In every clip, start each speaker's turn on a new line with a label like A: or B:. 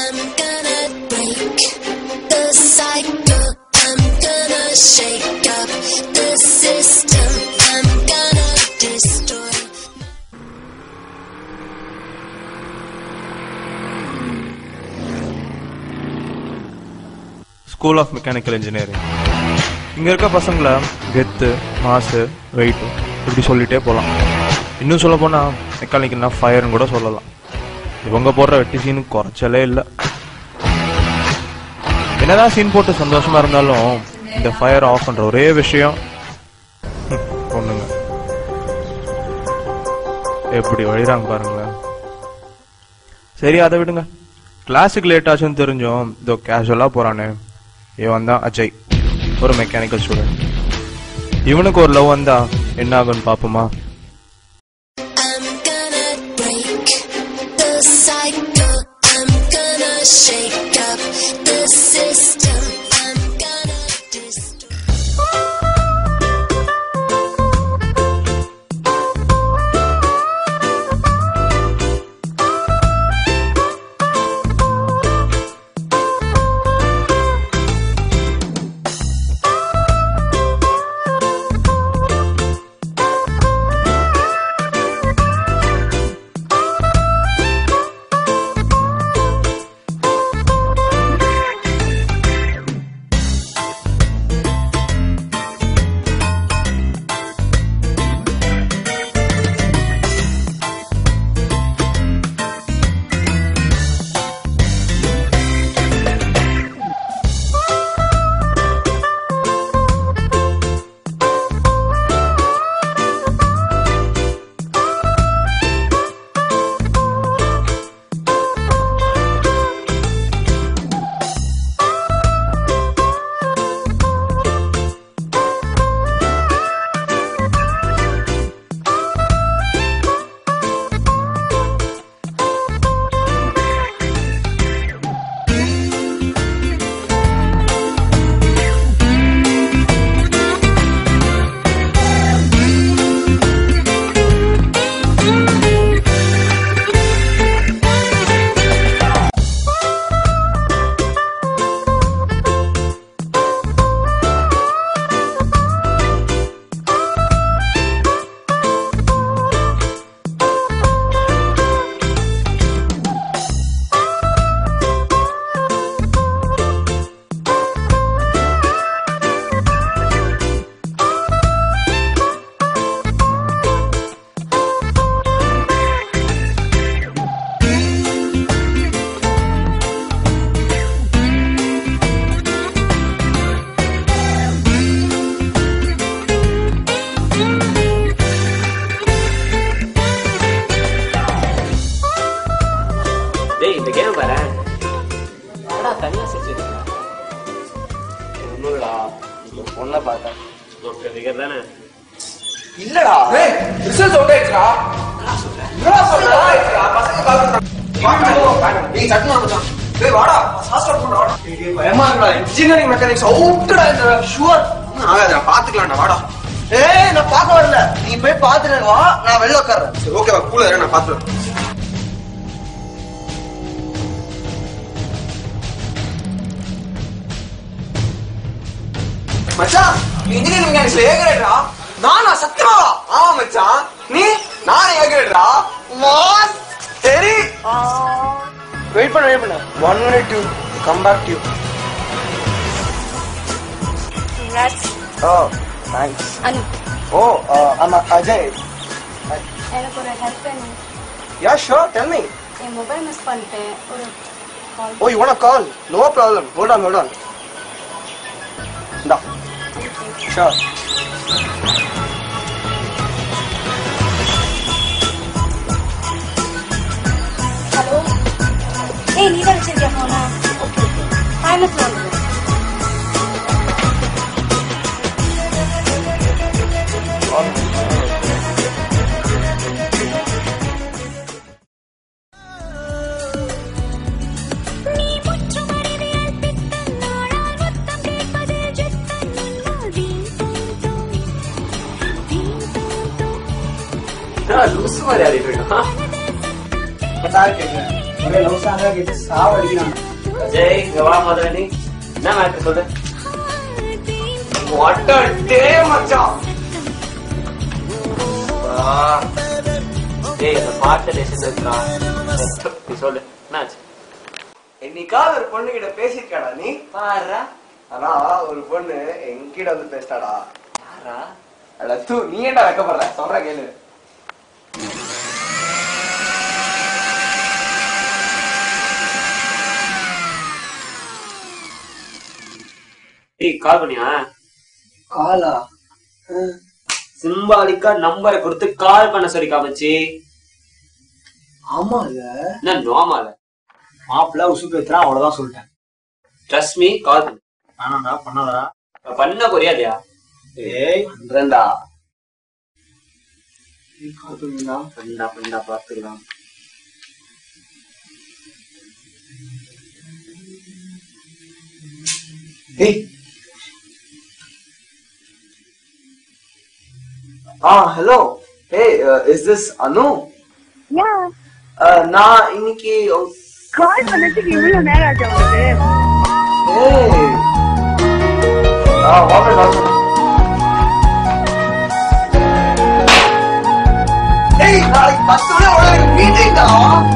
A: I'm gonna break the cycle. I'm gonna shake up the system. I'm gonna destroy.
B: School of Mechanical Engineering. இங்க இருக்க பசங்கள கெத்து, மாசு, wait இப்படி சொல்லிட்டே போகலாம். இன்னும் சொல்ல போனா மெக்கானிக்கல்னா ஃபயர்னு கூட சொல்லலாம். இவங்க போடுற வெட்டி சீனுக்கு குறைச்சலே இல்லை. என்னதான் சீன் போட்டு சந்தோஷமா இருந்தாலும் இந்த ஃபயர் ஆஃப் பண்ற ஒரே விஷயம் பொண்ணுங்க எப்படி வழிறாங்க பாருங்களேன். சரி அதை விடுங்க. கிளாஸுக்கு லேட் ஆச்சுன்னு தெரிஞ்சோம் இதோ கேஷுவலா போறானே, இவன் தான் அஜய், ஒரு மெக்கானிக்கல் ஸ்டூடெண்ட். இவனுக்கு ஒரு லவ் வந்தா என்ன ஆகும்னு பாப்போமா?
A: I'm gonna break the cycle. I'm gonna shake up the system. I'm gonna destroy.
C: Engineering mechanics outடா இந்த ஷூர் ஆகாதடா பாத்துக்கலாம்டா வாடா. ஏய் நான் பாக்க வரல, நீ போய் பாத்துட்டு வா, நான் வெளிய உட்கார்றேன். சரி ஓகே வா, கூலா இரு, நான் பாத்துறேன். மச்சான் இன்ஜினியரிங் மெக்கானிக்ஸ்ல ஏ கிரேட்ரா. நானா சத்தியமாவா? ஆமா மச்சான். நீ? நானே ஏ கிரேட்ரா. மாஸ் சரி வெயிட் பண்ணு 1 minute to come back to you.
D: Congrats.
C: Oh, thanks.
D: Anu.
C: Oh, I'm Ajay.
D: எனக்கு ஒரு ஹெல்ப் வேணும்.
C: Yeah, sure. Tell me.
D: என் மொபைல் மிஸ் பண்ணிட்டேன். ஒரு கால்.
C: Oh, you want to call? No problem. Hold on. No. Sure.
D: Hello. ஏய் நீ தான் வச்சிருக்கியா போனா? ஓகே. 5 minutes வந்துரு.
C: லூசு மாதிரி ஆடிட்டு இருக்கான்.
E: ஒரே லவ் சாங்கா கேட்டு சாவடிக்கிறான்.
C: அஜய் இங்க வா முதல்ல நீ என்ன மேட்டர் சொல்லு. வாட் அ டே மச்சான். டேய் அந்த பாட்டு லேசன் இருக்குறான். நீ சொல்லு என்னாச்சு? என்னைக்காவது ஒரு பொண்ணு கிட்ட பேசிருக்காடா நீ? பாருடா. ஆனா ஒரு பொண்ணு என்கிட்ட வந்து பேசிட்டாடா. யாரா? அட தூ நீ ஏன்டா வெக்கப்படுற? சொல்ற கேளு.
F: ஏய் கால் பண்ணியா?
C: காலா?
F: சிம்பாலிக்கா நம்பரை கொடுத்து கால் பண்ண சொல்லி காமிச்சு.
C: ஆமால
F: என்ன நோமால
E: மாப்பிள்ள உசுப்பு ஏத்துறான், அவ்வளவுதான் சொல்லிட்டேன்.
F: ட்ரஸ்ட் மீ கால் பண்ணு.
E: ஆனாடா பண்ணாதடா.
F: பண்ண புரியாதியா?
E: ஏய்
C: பண்றேன்டா.
E: கால் பண்ணிடா.
F: பண்ணா பாத்துக்கலாம்.
C: ஏய் hello. Hey, is this Anu?
G: Yeah.
C: நான் இன்னைக்கு
G: கால் பண்ணதுக்கு இவ்வளவு நேரம் ஆச்சு உங்களுக்கு?
C: ஏய் வாங்க ஏய் நாளைக்கு 10 மணி உனக்கு மீட்டிங் தான்.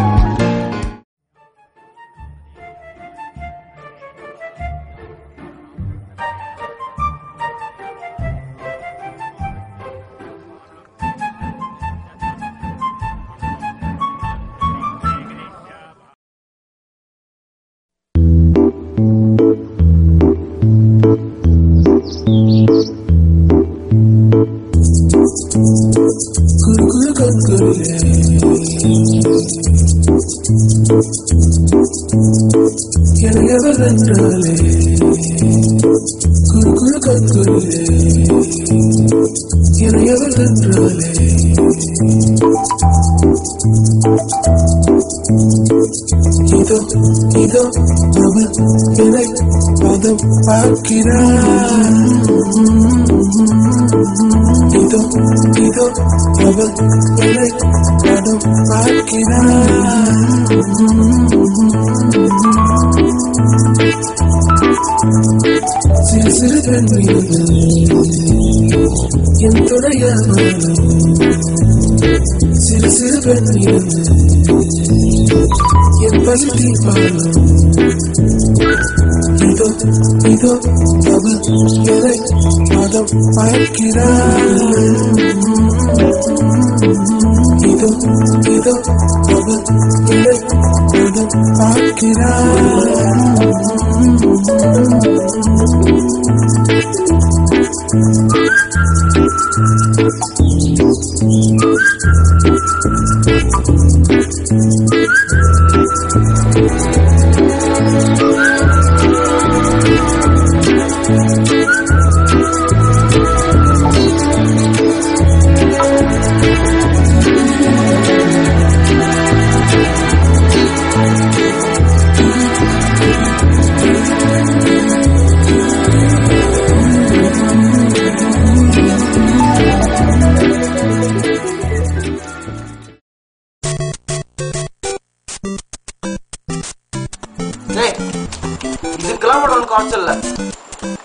H: இதோ அவள் என்னை பதம் பார்க்கிறாள். இதோ அவள் என்னை பதம் பார்க்கிறாள். சிறு சிறு பெண்மீது என் துணையாலும் சிறு சிறு பெண்மீது என் பசி தீர்ப்பாலும் இதோ அவள் என்னை பதம் பார்க்கிறாள். இதோ அவள் என்னை பதம் பார்க்கிறாள்.
C: இதுக்கெல்லாம் கூட உனக்கு ஆப்ஷன் இல்ல.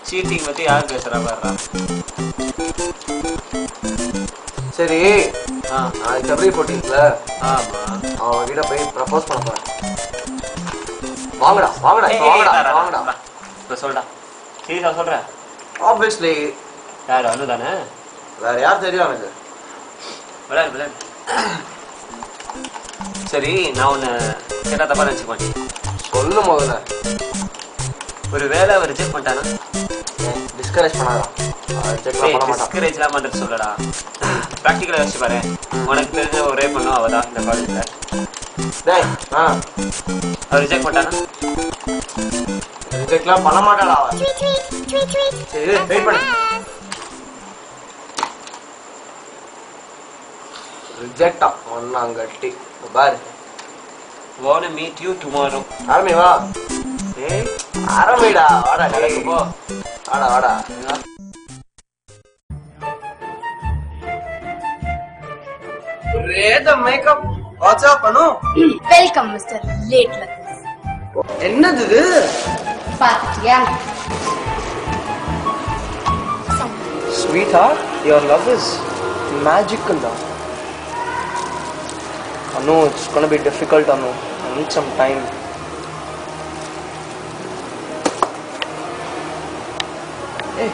F: சீட்டிங் பத்தி யார் பேசுறா பாருடா.
C: சரி நாளைக்கு சபரி போட்டீங்கல்ல,
F: ஆமா
C: அவன் கிட்ட போய் ப்ரப்போஸ் பண்ண போறேன். வாங்கடா வாங்கடா வாங்கடா.
F: இப்ப சொல்டா. சீரியஸா சொல்ற?
C: ஆப்வியஸ்லி.
F: யார் அனு தானே?
C: வேற யார் தெரியும் எனக்கு?
F: விளையாடு. சரி நான் உன்னை கேட்டா தப்பா நினைச்சுக்க மாட்டேன்.
C: சொல்லு முதல்ல.
F: ஒரு வேலை அவர் ரிஜெக்ட் பண்ணிட்டானா?
C: டிஸ்கரேஜ் பண்ணாதான்.
F: டிஸ்கரேஜ்லாம் பண்றது சொல்லடா. ப்ராக்டிக்கலா யோசிச்சு பாரு. உனக்கு தெரிஞ்ச ஒரே பொண்ணு அவதான் இந்த காலேஜ்ல. அவர் ரிஜெக்ட் பண்ணிட்டானா?
C: ரிஜெக்ட்லாம் பண்ண மாட்டாளா அவ? சரி வெயிட் பண்ணு. ரிஜெக்டா ஒன்னாங்கட்டி பாரு.
F: wanna meet you tomorrow.
C: ஆரம்பி வா. ஏய் ஆரம்பிடா. வாடா டேய்.
F: போ.
C: வாடா. ரேத மேக்கப் வாட்ஸ்அப் பண்ணு.
D: வெல்கம் மிஸ்டர் லேட்ல.
C: என்னது இது?
D: பாத்தியா?
C: Sweetheart, your love is magical. Anu, it's gonna be difficult, Anu. I need some time. Hey.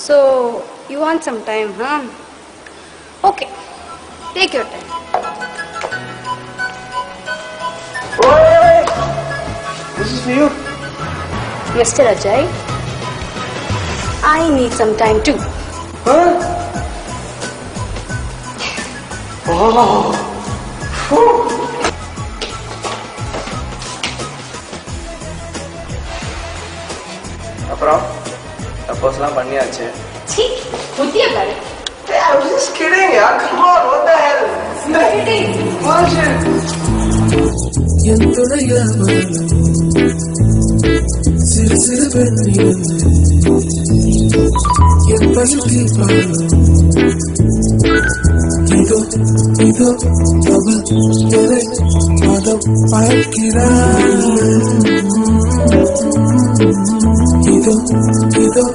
D: So, you want some time, huh? Okay, take your time.
C: Hey! This is for you.
D: Mr. Ajay, I need some time too.
C: Huh? Oh. அப்புறம் அப்போஸ்லாம் பண்ணியாச்சு.
D: சீ, புத்திய பாரு.
C: Hey, I was just kidding, yaar. Come on, what the hell? Bullshit.
H: என் துணையாமல் சிறு சிறு பெண்ணில் என் பசுதி இதோ இதோ அவள் எதை மதம் பார்க்கிறாள் இதோ இதோ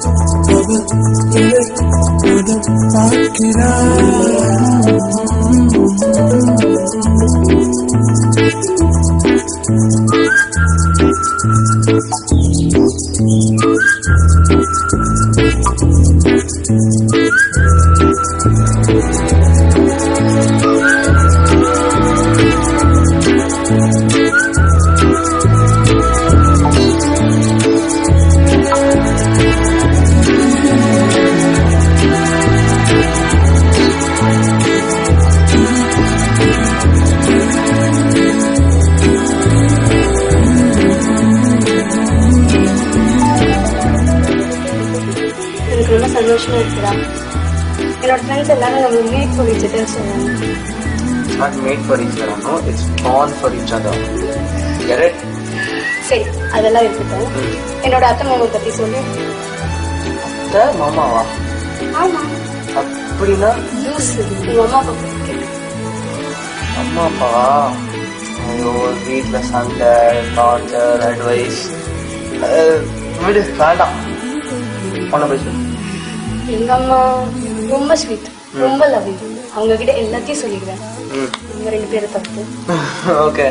H: அவள் எதை மதம் பார்க்கிறாள்
D: சந்தோஷமா இருக்கிறா. என்னோட ஃப்ரெண்ட்ஸ் எல்லாரும் நம்ம மேட் ஃபார் ஈச் அதர் சொல்றாங்க.
C: It's not made for each other, no. It's born for each other. Get it?
D: சரி, அதெல்லாம் இருக்கட்டும். என்னோட அத்தை மாமா பத்தி சொல்லு.
C: அத்தை மாமாவா?
D: ஆமா.
C: அப்படின்னா
D: உங்க அம்மா அப்பா பத்தி கேளு.
C: அம்மா அப்பாவா? ஐயோ, வீட்டுல சண்டை, டார்ச்சர், அட்வைஸ். விடு, வேண்டாம். ஒன்ன போய் சொல்லு.
D: எங்க அம்மா ரொம்ப ஸ்வீட், ரொம்ப லவ்விங். அவங்க கிட்ட எல்லாத்தையும் சொல்லிடுவேன். இவங்க 2 பேரும் தப்பு.
C: ஓகே.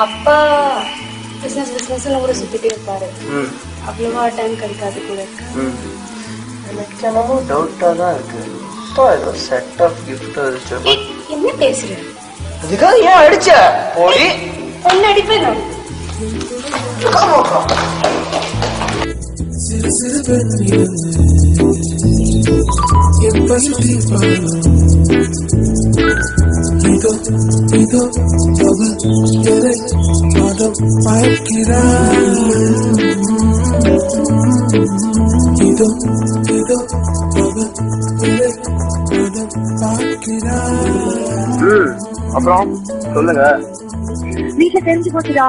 D: அப்பா பிசினஸ் ஊரை சுத்திட்டே இருப்பாரு. அவ்வளவா டைம் கிடைக்காது கூட.
C: எனக்கு என்னமோ டவுட்டா தான் இருக்கு. ஏதோ செட் ஆஃப் கிஃப்ட்
D: என்ன பேசுற?
C: அதுக்காக ஏன் அடிச்ச? போடி.
D: என்ன அடிப்பேன்?
H: சிறு சிறு பெண்ணில் என் பசுதி இதோ இதோ அவள் எதை மதம் பார்க்கிறாள் இதோ இதோ அவள் எதை மதம் பார்க்கிறாள்.
C: அப்புறம் சொல்லுங்க.
G: வீட்டுல தெரிஞ்சு போச்சுடா.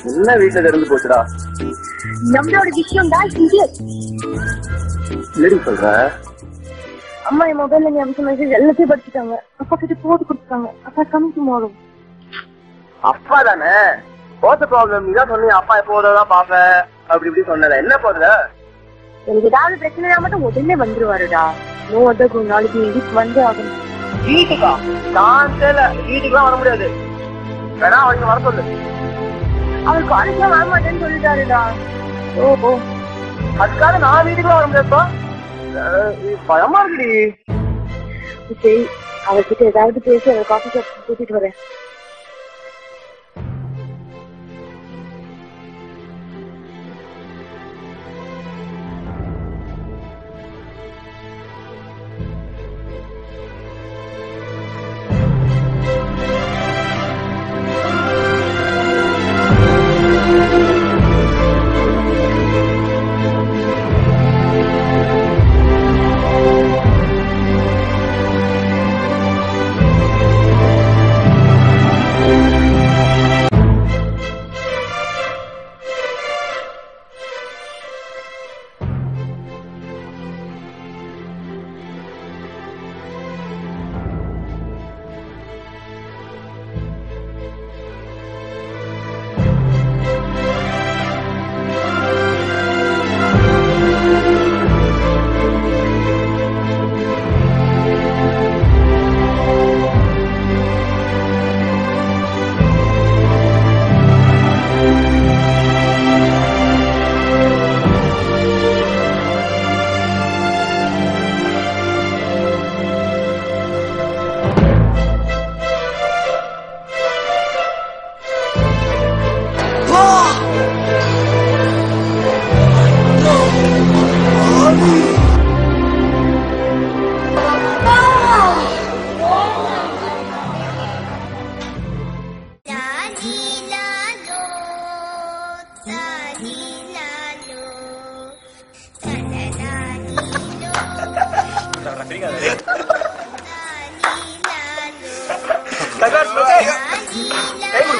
C: என்ன வீட்டுல தெரிஞ்சு போச்சுடா?
G: நம்மளோட விஷயம் தான்
C: இல்லடி சொல்ற.
G: அம்மா என் மொபைல்ல நீ அனுப்பிச்ச மெசேஜ் எல்லாத்தையும் படிச்சுட்டாங்க. அப்பா கிட்ட போட்டு கொடுத்துட்டாங்க. அப்பா கமிங் டுமாரோ.
C: அப்பா தானே. What's the problem? நீ தான் சொன்னீங்க அப்பா எப்போதான் பாப்பேன் அப்படி இப்படி சொன்னல. என்ன போதுல?
G: எனக்கு ஏதாவது பிரச்சனைனா மட்டும் உடனே வந்துருவாருடா. நோ அதர் நாளைக்கு வீட்டுக்கு வந்து ஆகணும்.
C: வீட்டுக்கா? சான்ஸேல. வீட்டுக்குலாம் வர முடியாது. வேணா அவங்க வர சொல்லு.
G: அவர் காலேஜ்ல வர மாட்டேன்னு சொல்லிட்டாருடா. ஓ
C: அதுக்காக நான் வீட்டுக்குலாம் வர முடியாதுப்பா. பயமா இருக்குடி.
G: சரி, அவர்கிட்ட ஏதாவது பேசி அவர் காஃபி ஷாப் கூட்டிட்டு வரேன்.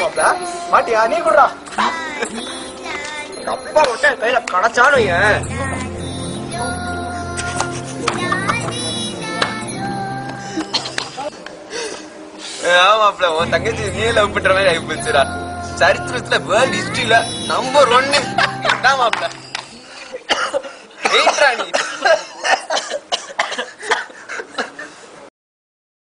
C: மாப்ள மாட்டியா நீ கூடா அப்பா மட்டும் கையில கடைச்சானு ஆமாப்ல உன் தங்கச்சி நீ லவ் பண்ற மாதிரி ஆகி போச்சுடா. சரித்திரத்துல வேர்ல்ட் ஹிஸ்டரியில நம்பர் 1 மாப்ள. வெயிட்ரா நீ